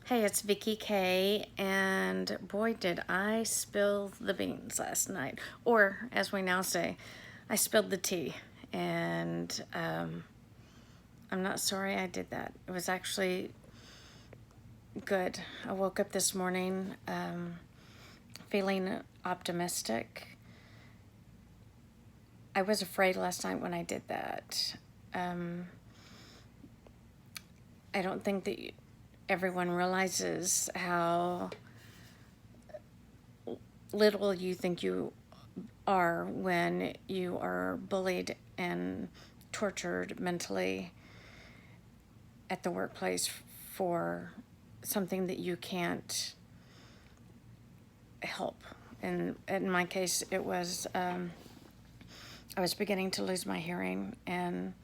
Hey, it's Vicky K, and boy, did I spill the beans last night. Or, as we now say, I spilled the tea. And I'm not sorry I did that. It was actually good. I woke up this morning feeling optimistic. I was afraid last night when I did that. I don't think that everyone realizes how little you think you are when you are bullied and tortured mentally at the workplace for something that you can't help. And in my case, it was I was beginning to lose my hearing, and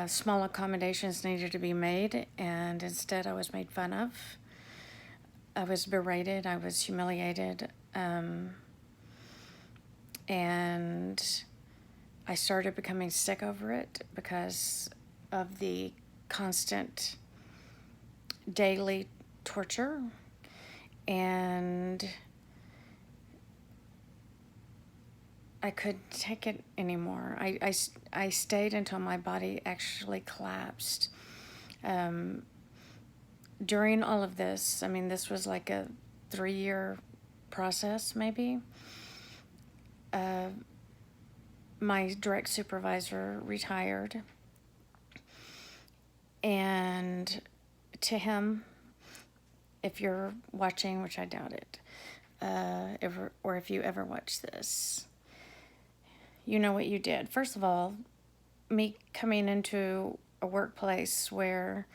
small accommodations needed to be made, and instead I was made fun of. I was berated, I was humiliated, and I started becoming sick over it because of the constant daily torture. And I couldn't take it anymore. I stayed until my body actually collapsed. During all of this, I mean, this was like a 3-year process, maybe. My direct supervisor retired, and to him, if you're watching, which I doubt it, or if you ever watch this, you know what you did. First of all, me coming into a workplace where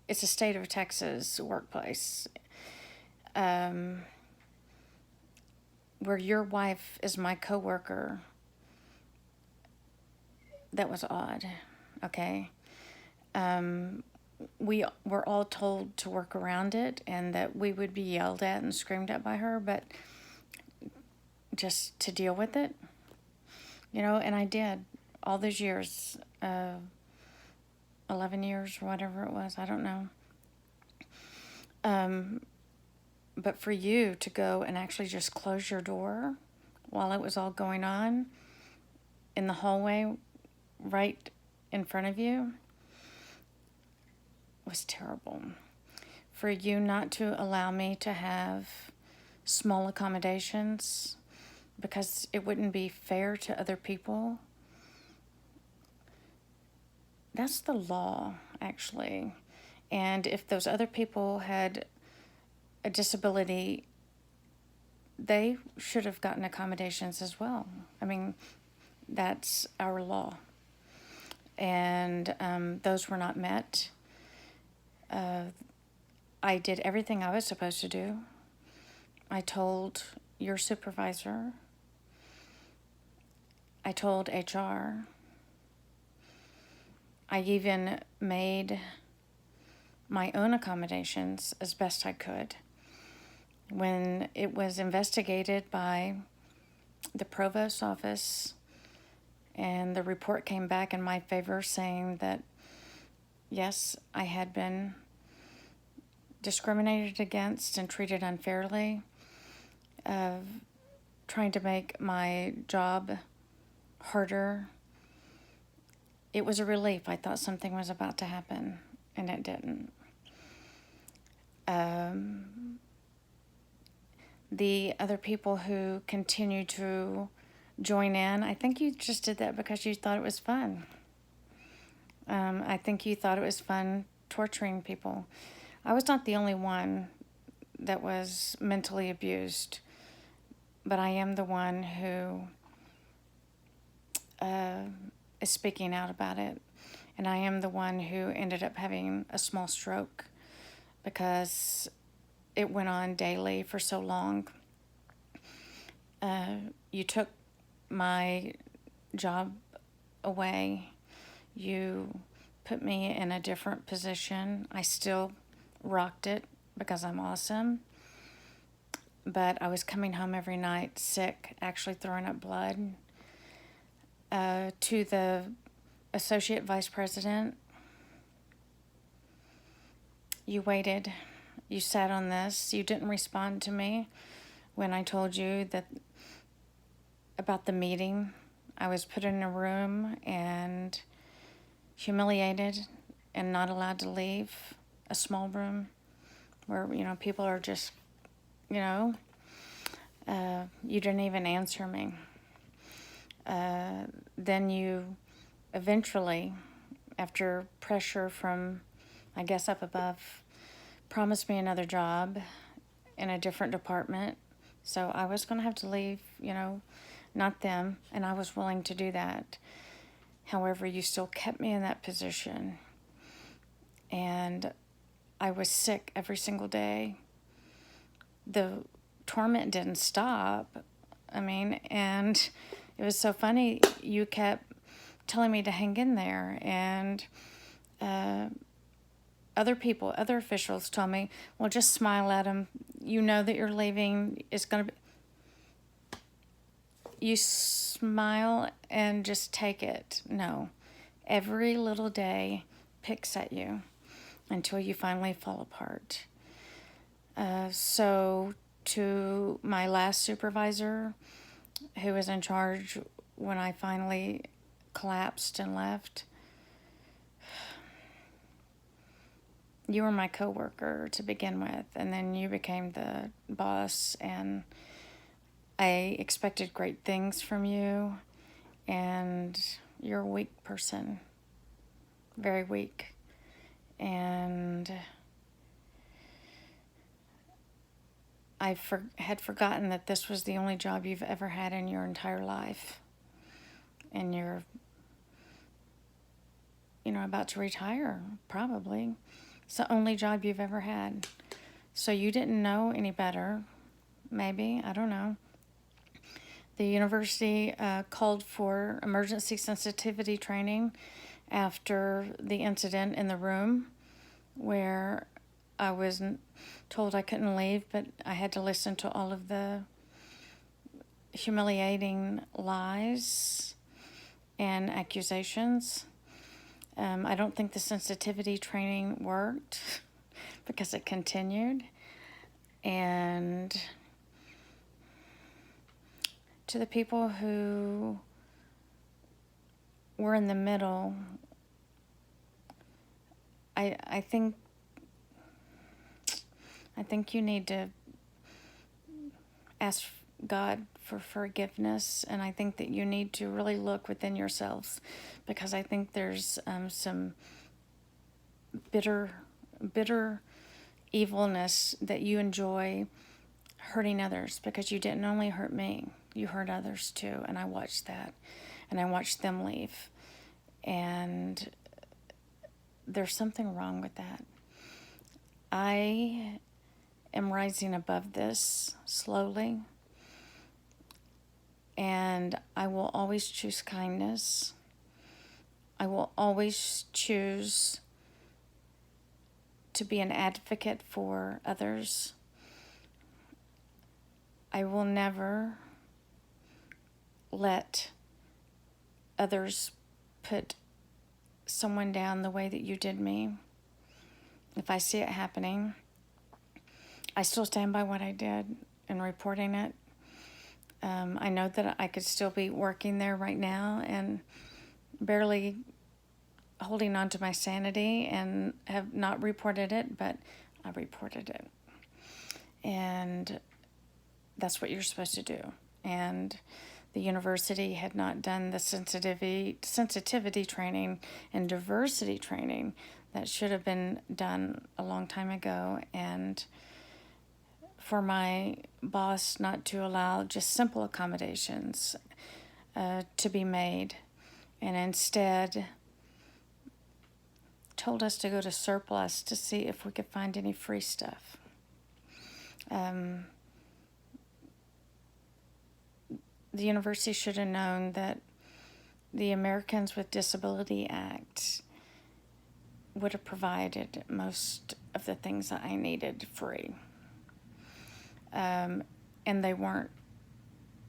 it's a state of Texas workplace, where your wife is my coworker, that was odd, okay? We were all told to work around it and that we would be yelled at and screamed at by her, but just to deal with it, and I did all those years, 11 years or whatever it was, I don't know. But for you to go and actually just close your door while it was all going on in the hallway right in front of you was terrible. For you not to allow me to have small accommodations because it wouldn't be fair to other people. That's the law, actually. And if those other people had a disability, they should have gotten accommodations as well. I mean, that's our law. And those were not met. I did everything I was supposed to do. I told your supervisor. I told HR. I even made my own accommodations as best I could. When it was investigated by the provost's office and the report came back in my favor saying that, yes, I had been discriminated against and treated unfairly, trying to make my job harder, it was a relief. I thought something was about to happen, and it didn't. The other people who continue to join in, I think you just did that because you thought it was fun. I think you thought it was fun torturing people. I was not the only one that was mentally abused, but I am the one who is speaking out about it. And I am the one who ended up having a small stroke because it went on daily for so long. You took my job away. You put me in a different position. I still rocked it because I'm awesome. But I was coming home every night sick, actually throwing up blood. To the associate vice president, You waited. You sat on this. You didn't respond to me when I told you that about the meeting. I was put in a room and humiliated and not allowed to leave a small room where, people are just, you didn't even answer me. Then you eventually, after pressure from, I guess, up above, promised me another job in a different department. So I was going to have to leave, not them, and I was willing to do that. However, you still kept me in that position. And I was sick every single day. The torment didn't stop. And it was so funny. You kept telling me to hang in there. And other officials told me, well, just smile at them. You know that you're leaving. It's going to be... You smile and just take it. No. Every little day picks at you until you finally fall apart. So to my last supervisor, who was in charge when I finally collapsed and left, you were my coworker to begin with, and then you became the boss, and I expected great things from you, and you're a weak person, very weak, and I had forgotten that this was the only job you've ever had in your entire life, and you're, about to retire, probably. It's the only job you've ever had. So you didn't know any better, maybe, I don't know. The university called for emergency sensitivity training after the incident in the room where I was told I couldn't leave, but I had to listen to all of the humiliating lies and accusations. I don't think the sensitivity training worked because it continued. And to the people who were in the middle, I think you need to ask God for forgiveness, and I think that you need to really look within yourselves, because I think there's some bitter evilness that you enjoy hurting others, because you didn't only hurt me, you hurt others too, and I watched that, and I watched them leave, and there's something wrong with that. I am rising above this slowly, and I will always choose kindness. I will always choose to be an advocate for others. I will never let others put someone down the way that you did me. If I see it happening, I still stand by what I did in reporting it. I know that I could still be working there right now and barely holding on to my sanity and have not reported it, but I reported it. And that's what you're supposed to do. And the university had not done the sensitivity training and diversity training that should have been done a long time ago. And for my boss not to allow just simple accommodations to be made, and instead told us to go to surplus to see if we could find any free stuff. The university should have known that the Americans with Disability Act would have provided most of the things that I needed free. And they weren't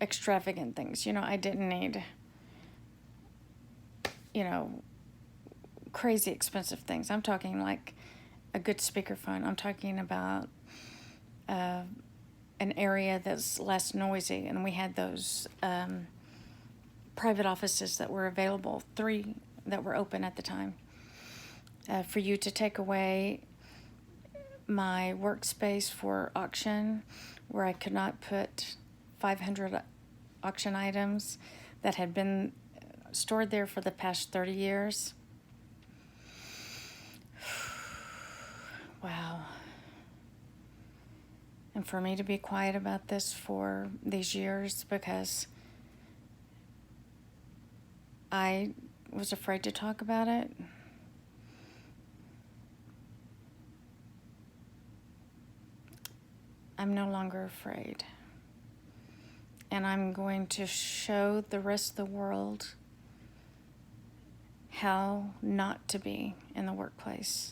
extravagant things. I didn't need, crazy expensive things. I'm talking like a good speakerphone. I'm talking about an area that's less noisy, and we had those private offices that were available, 3 that were open at the time, for you to take away my workspace for auction, where I could not put 500 auction items that had been stored there for the past 30 years. Wow. And for me to be quiet about this for these years because I was afraid to talk about it. I'm no longer afraid. And I'm going to show the rest of the world how not to be in the workplace.